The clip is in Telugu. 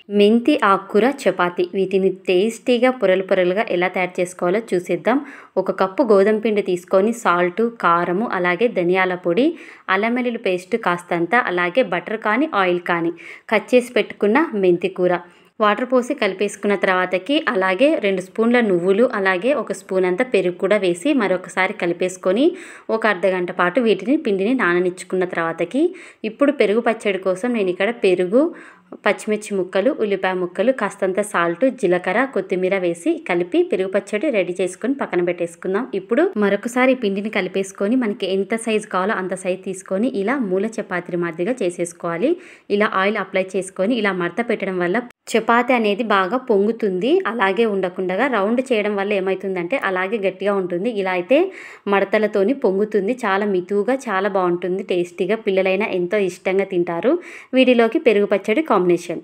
మెంతి ఆకుకూర చపాతి వీటిని టేస్టీగా పొరలు పొరలుగా ఎలా తయారు చేసుకోవాలో చూసేద్దాం. ఒక కప్పు గోధుమ పిండి తీసుకొని సాల్టు, కారము, అలాగే ధనియాల పొడి, అల్లం వెల్లుల్లి పేస్ట్ కాస్తంత, అలాగే బటర్ కానీ ఆయిల్ కానీ, కట్ చేసి పెట్టుకున్న మెంతి కూర, వాటర్ పోసి కలిపేసుకున్న తర్వాతకి అలాగే 2 స్పూన్ల నువ్వులు, అలాగే 1 స్పూన్ అంత పెరుగు కూడా వేసి మరొకసారి కలిపేసుకొని ఒక అర్ధగంట పాటు పిండిని నాననిచ్చుకున్న తర్వాతకి ఇప్పుడు పెరుగు పచ్చడి కోసం నేను ఇక్కడ పెరుగు, పచ్చిమిర్చి ముక్కలు, ఉల్లిపాయ ముక్కలు, కాస్తంత సాల్ట్, జీలకర్ర, కొత్తిమీర వేసి కలిపి పెరుగు పచ్చడి రెడీ చేసుకొని పక్కన పెట్టేసుకుందాం. ఇప్పుడు మరొకసారి పిండిని కలిపేసుకొని మనకి ఎంత సైజు కావాలో అంత సైజు తీసుకొని ఇలా మూల చపాతీ మాదిరిగా చేసేసుకోవాలి. ఇలా ఆయిల్ అప్లై చేసుకొని ఇలా మడత పెట్టడం వల్ల చపాతీ అనేది బాగా పొంగుతుంది. అలాగే ఉండకుండా రౌండ్ చేయడం వల్ల ఏమవుతుందంటే అలాగే గట్టిగా ఉంటుంది. ఇలా అయితే మడతలతోని పొంగుతుంది. చాలా మితువుగా చాలా బాగుంటుంది. టేస్టీగా పిల్లలైనా ఎంతో ఇష్టంగా తింటారు. వీటిలోకి పెరుగు పచ్చడి కాంబినేషన్.